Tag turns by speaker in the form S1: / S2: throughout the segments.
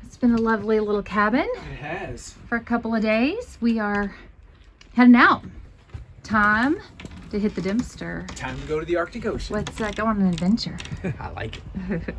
S1: It's been a lovely little cabin.
S2: It has.
S1: For a couple of days. We are heading out. Time to hit the Dempster.
S2: Time to go to the Arctic Ocean.
S1: Let's go on an adventure.
S2: I like it.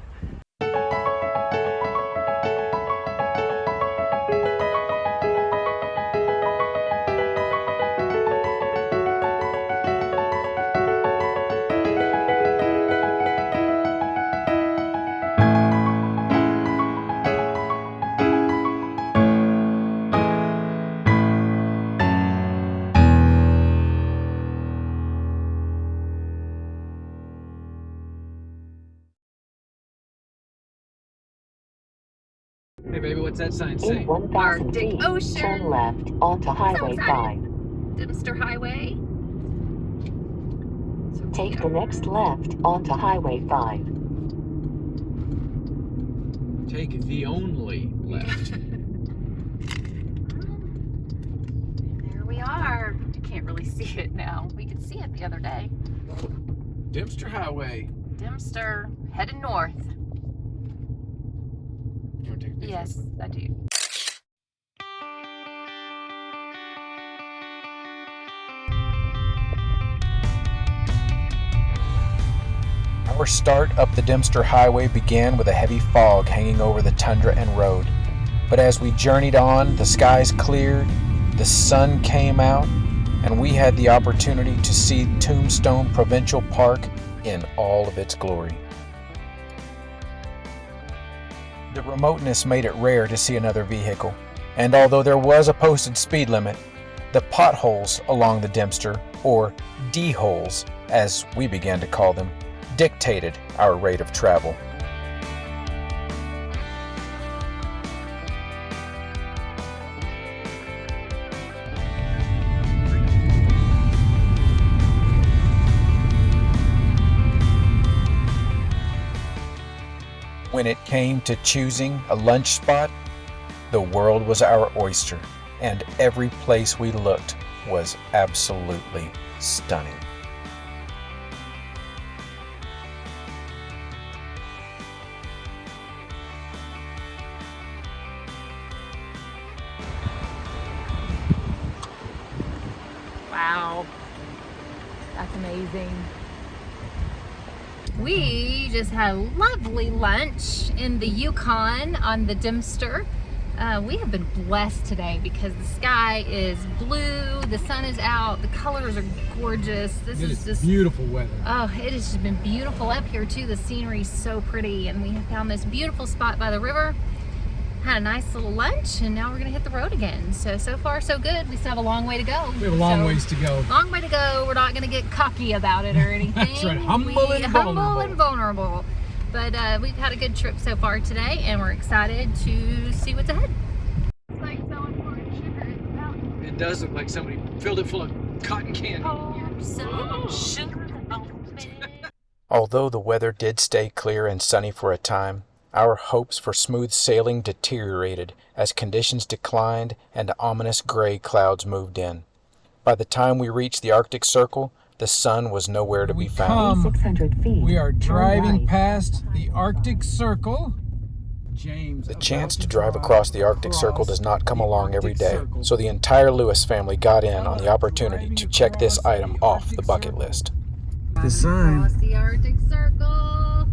S2: Hey baby, what's that sign say?
S3: In 1,000 feet,
S1: Ocean.
S3: turn left onto Highway 5.
S1: Dempster Highway. So
S3: Take the next left onto Highway 5.
S2: Take the only left.
S1: There we are. You can't really see it now. We could see it the other day.
S2: Dempster Highway.
S1: Dempster heading north.
S2: You want to take a picture?
S1: Yes, I do.
S4: Our start up the Dempster Highway began with a heavy fog hanging over the tundra and road. But as we journeyed on, the skies cleared, the sun came out, and we had the opportunity to see Tombstone Provincial Park in all of its glory. The remoteness made it rare to see another vehicle, and although there was a posted speed limit, the potholes along the Dempster, or D-holes as we began to call them, dictated our rate of travel. When it came to choosing a lunch spot, the world was our oyster, and every place we looked was absolutely stunning.
S1: Wow, that's amazing. We just had a lovely lunch in the Yukon on the Dempster. We have been blessed today because the sky is blue, the sun is out, the colors are gorgeous. This is just
S2: beautiful weather.
S1: Oh, it has just been beautiful up here too. The scenery is so pretty, and we have found this beautiful spot by the river. Had a nice little lunch, and now we're gonna hit the road again. So far so good. We still have a long way to go.
S2: We have a long ways to go.
S1: Long way to go. We're not gonna get cocky about it or anything.
S2: That's right, humble and
S1: vulnerable. But we've had a good trip so far today, and we're excited to see what's ahead. It's like someone pouring sugar in the mountain.
S2: It does look like somebody filled it full of cotton candy.
S1: Pour some sugar on me.
S4: Although the weather did stay clear and sunny for a time, our hopes for smooth sailing deteriorated as conditions declined and ominous gray clouds moved in. By the time we reached the Arctic Circle, the sun was nowhere to be found.
S3: 600 feet.
S2: We are driving
S3: right.
S2: past the Arctic Circle. James,
S4: The chance to drive across the Arctic Circle does not come along every day, so the entire Lewis family got in on the opportunity to check this item off the bucket list.
S2: The sign.
S1: Across the Arctic Circle.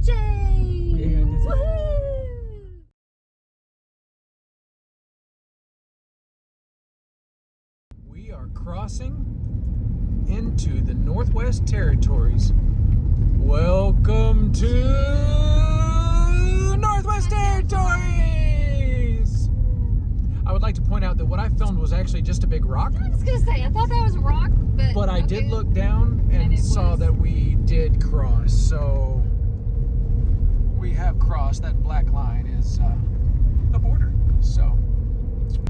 S1: James! Woohoo!
S2: We are crossing into the Northwest Territories. Welcome to Northwest Territories! I would like to point out that what I filmed was actually just a big rock.
S1: I was gonna say, I thought that was a rock, but
S2: I did look down and
S1: it
S2: saw
S1: was.
S2: that we did cross. So we have crossed. That black line is the border. So,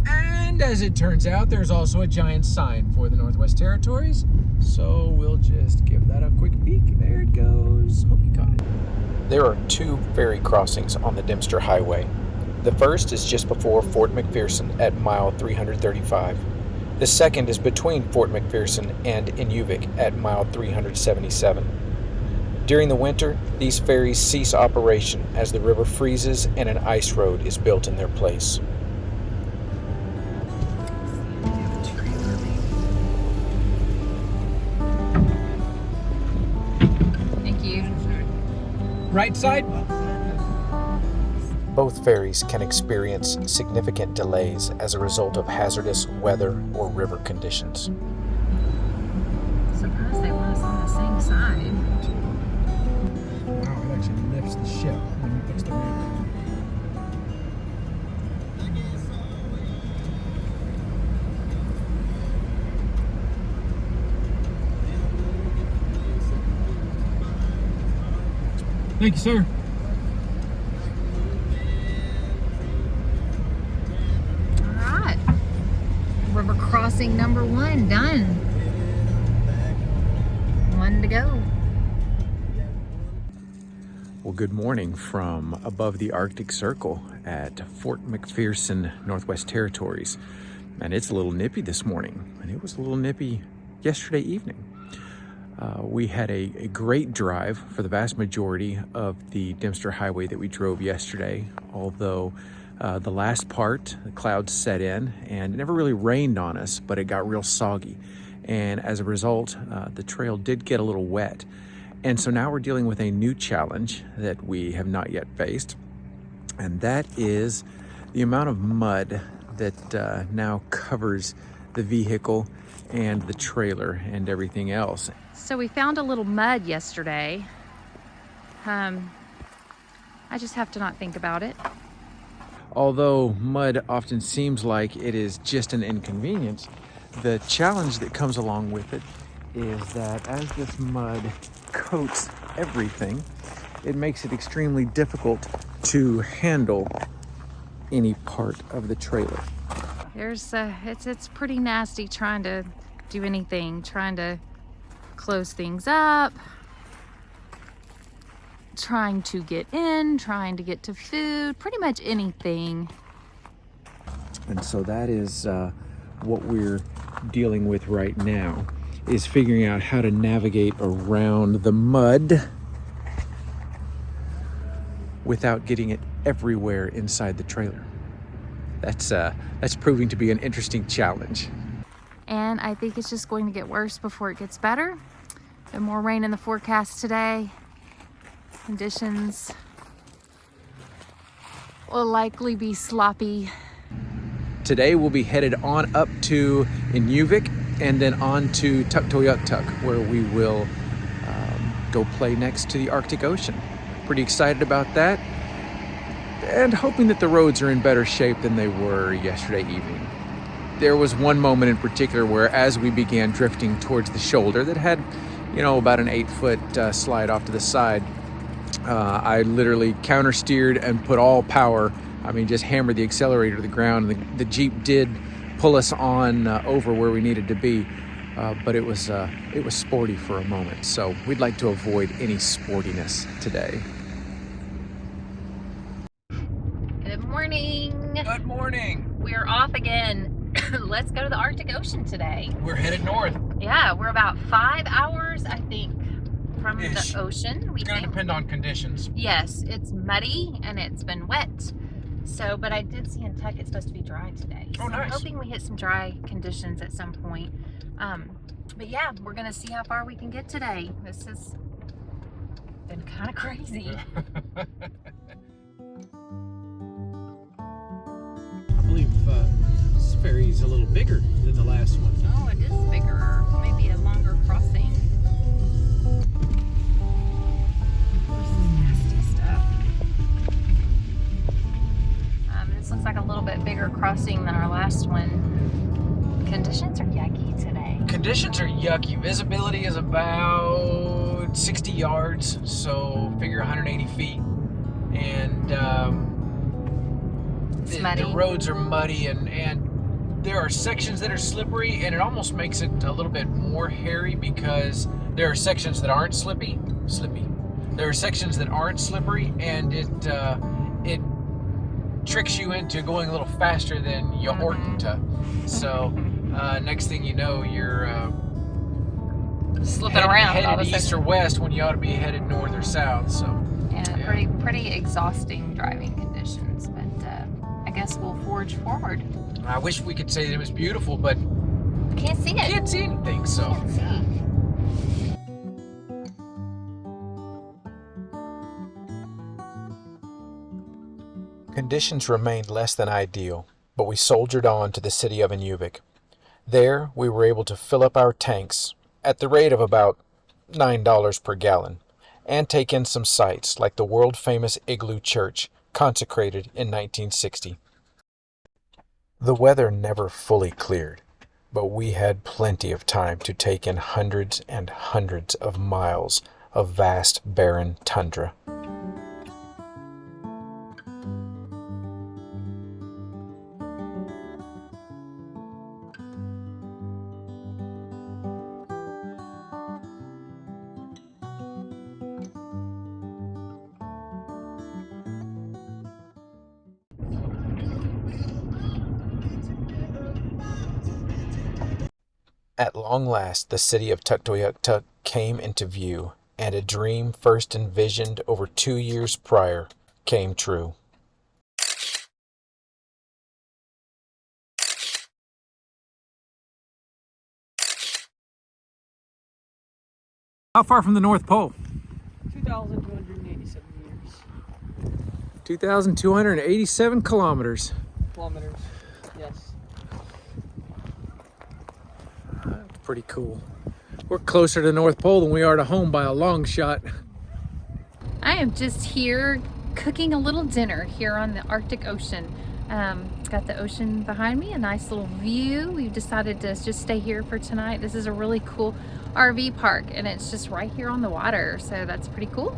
S2: and as it turns out, there's also a giant sign for the Northwest Territories. So we'll just give that a quick peek. There it goes. Hope you got it.
S4: There are two ferry crossings on the Dempster Highway. The first is just before Fort McPherson at mile 335. The second is between Fort McPherson and Inuvik at mile 377. During the winter, these ferries cease operation as the river freezes and an ice road is built in their place.
S1: Thank you.
S2: Right side?
S4: Both ferries can experience significant delays as a result of hazardous weather or river conditions.
S1: Surprised they want us on the same side.
S2: Wow, it actually lifts the ship when it puts the anchor. Thank you, sir.
S1: All right. River crossing number 1 done. 1 to go.
S4: Well, good morning from above the Arctic Circle at Fort McPherson, Northwest Territories. And it's a little nippy this morning, and it was a little nippy yesterday evening. We had a great drive for the vast majority of the Dempster Highway that we drove yesterday, although the last part, the clouds set in, and it never really rained on us, but it got real soggy. And as a result, the trail did get a little wet. And so now we're dealing with a new challenge that we have not yet faced, and that is the amount of mud that now covers the vehicle and the trailer and everything else.
S1: So we found a little mud yesterday. I just have to not think about it.
S4: Although mud often seems like it is just an inconvenience, the challenge that comes along with it is that as this mud coats everything, it makes it extremely difficult to handle any part of the trailer.
S1: It's pretty nasty trying to do anything, trying to close things up, trying to get in, trying to get to food, pretty much anything.
S4: And so that is what we're dealing with right now, is figuring out how to navigate around the mud without getting it everywhere inside the trailer. That's proving to be an interesting challenge.
S1: And I think it's just going to get worse before it gets better. And more rain in the forecast today. Conditions will likely be sloppy.
S4: Today we'll be headed on up to Inuvik and then on to Tuktoyaktuk, where we will go play next to the Arctic Ocean. Pretty excited about that, and hoping that the roads are in better shape than they were yesterday evening. There was one moment in particular where, as we began drifting towards the shoulder that had, about an 8-foot slide off to the side, I literally counter-steered and put all power, just hammered the accelerator to the ground. The Jeep did pull us on over where we needed to be, but it was sporty for a moment. So we'd like to avoid any sportiness today.
S1: Good morning.
S2: Good morning.
S1: We're off again. Let's go to the Arctic Ocean today.
S2: We're headed north.
S1: Yeah, we're about 5 hours, I think, from
S2: Ish.
S1: the ocean.
S2: It's going to depend on conditions.
S1: Yes, it's muddy and it's been wet. So, but I did see in Tech it's supposed to be dry today.
S2: Oh,
S1: so
S2: nice.
S1: I'm hoping we hit some dry conditions at some point. But yeah, we're going to see how far we can get today. This has been kind of crazy.
S2: I believe this ferry's a little bigger than the last one.
S1: Oh, it is bigger. Maybe a longer crossing. This is nasty stuff. This looks like a little bit bigger crossing than our last one. Conditions are yucky today.
S2: Conditions are yucky. Visibility is about 60 yards, so figure 180 feet. And the roads are muddy, and there are sections that are slippery, and it almost makes it a little bit more hairy because there are sections that aren't slippy. There are sections that aren't slippery, and it tricks you into going a little faster than you oughtn't to. So next thing you know, you're
S1: slipping around all of a
S2: headed east or
S1: sudden.
S2: west when you ought to be headed north or south. So
S1: Yeah, pretty exhausting driving conditions, but I guess we'll forge forward.
S2: I wish we could say that it was beautiful, but
S1: Can't see it.
S2: can't see anything. So
S1: Can't see.
S4: Conditions remained less than ideal, but we soldiered on to the city of Inuvik. There, we were able to fill up our tanks at the rate of about $9 per gallon, and take in some sights like the world-famous Igloo Church, consecrated in 1960. The weather never fully cleared, but we had plenty of time to take in hundreds and hundreds of miles of vast, barren tundra. At long last, the city of Tuktoyaktuk came into view, and a dream first envisioned over 2 years prior came true.
S2: how far from the North Pole?
S5: 2,287 years.
S2: 2,287 kilometers.
S5: Kilometers, yes.
S2: That's pretty cool. We're closer to the North Pole than we are to home by a long shot.
S1: I am just here cooking a little dinner here on the Arctic Ocean. Got the ocean behind me, a nice little view. We've decided to just stay here for tonight. This is a really cool RV park, and it's just right here on the water, so that's pretty cool.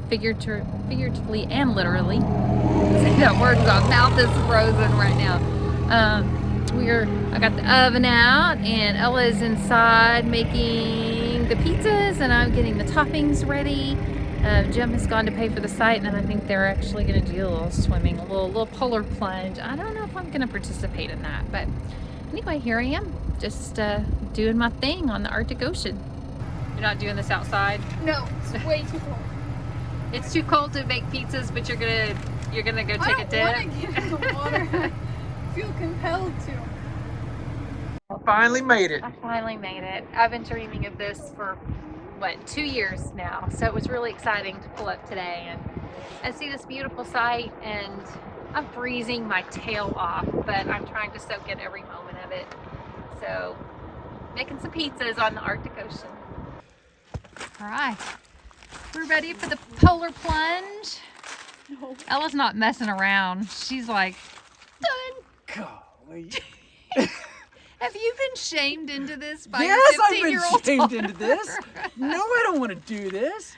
S1: Figuratively and literally. Say that word, my mouth is frozen right now. I got the oven out, and Ella is inside making the pizzas, and I'm getting the toppings ready. Jim has gone to pay for the site, and I think they're actually going to do a little swimming, a little polar plunge. I don't know if I'm going to participate in that, but anyway, here I am, just doing my thing on the Arctic Ocean. You're not doing this outside?
S6: No, it's way too cold.
S1: It's too cold to make pizzas, but you're gonna go take a dip.
S6: I don't want to get in the water. I feel compelled to.
S2: Finally made it.
S1: I finally made it. I've been dreaming of this for, 2 years now. So it was really exciting to pull up today and see this beautiful sight. And I'm freezing my tail off, but I'm trying to soak in every moment of it. So making some pizzas on the Arctic Ocean. All right, we're ready for the polar plunge.
S6: No.
S1: Ella's not messing around. She's like, done.
S2: Golly.
S1: Have you been shamed into this by
S2: Yes,
S1: your
S2: I've been
S1: 15-year-old
S2: shamed into this. No, I don't want to do this.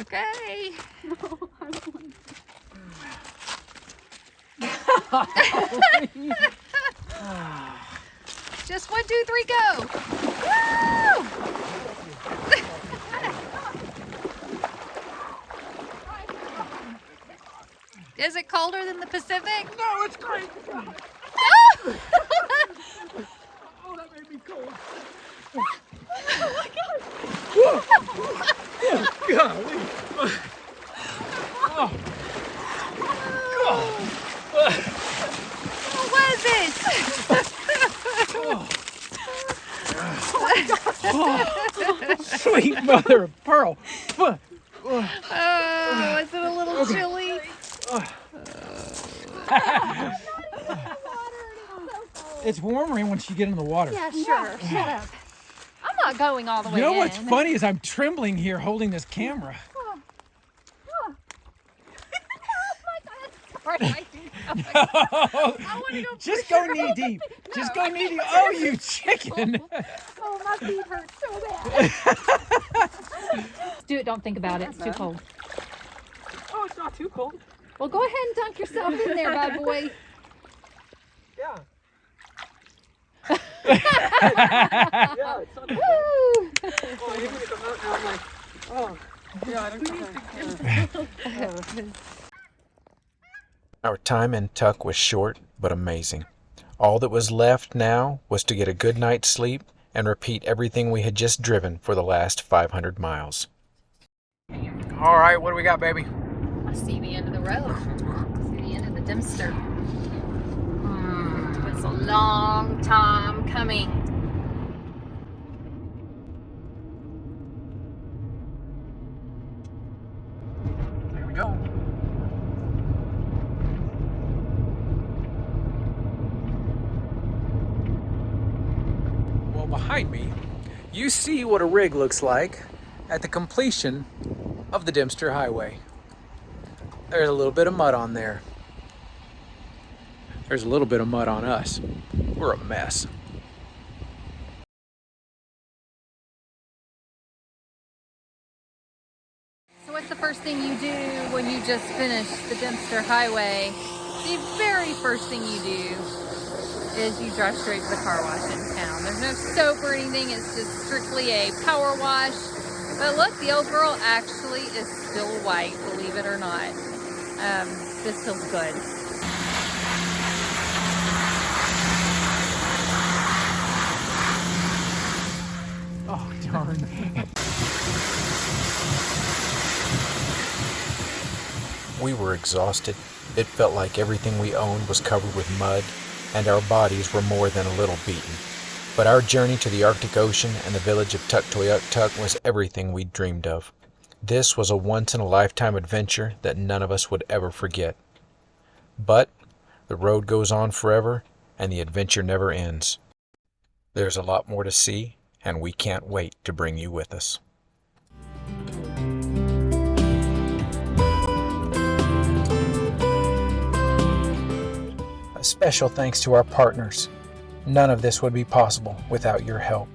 S1: Okay.
S6: No, I don't want
S1: Just 1, 2, 3, go. Woo! Is it colder than the Pacific?
S2: No, it's great.
S1: Oh!
S2: Oh, that made me cold. Golly. Oh.
S1: What was it?
S2: Sweet mother of pearl.
S1: Oh, is it a little chilly?
S2: It's warmer once you get in the water.
S1: Yeah, sure. Shut up. I'm not going all the way
S2: You know
S1: in.
S2: what's funny is I'm trembling here holding this camera.
S1: Right.
S2: Just go knee deep. Just go knee deep. Oh, you chicken.
S6: Oh, my feet hurt so bad.
S1: Do it. Don't think about it. It's too cold.
S5: Oh, it's not too cold.
S1: Well, go ahead and dunk yourself in there, bad boy.
S5: Yeah.
S2: Yeah,
S5: It's not too
S1: Woo!
S5: Oh, you're gonna come out now. I'm like, oh, yeah, I don't think
S4: Our time in Tuk was short but amazing. All that was left now was to get a good night's sleep and repeat everything we had just driven for the last 500 miles.
S2: All right, what do we got, baby?
S1: I see the end of the road. I see the end of the Dempster. It's a long time coming.
S2: There we go. Well, behind me, you see what a rig looks like at the completion of the Dempster Highway. There's a little bit of mud on there. There's a little bit of mud on us. We're a mess.
S1: So what's the first thing you do when you just finish the Dempster Highway? The very first thing you do is you drive straight to the car wash in town. There's no soap or anything, it's just strictly a power wash. But look, the old girl actually is still white, believe it or not. This feels good.
S2: Oh, darn.
S4: We were exhausted. It felt like everything we owned was covered with mud, and our bodies were more than a little beaten. But our journey to the Arctic Ocean and the village of Tuktoyaktuk was everything we'd dreamed of. This was a once-in-a-lifetime adventure that none of us would ever forget. But the road goes on forever, and the adventure never ends. There's a lot more to see, and we can't wait to bring you with us. A special thanks to our partners. None of this would be possible without your help.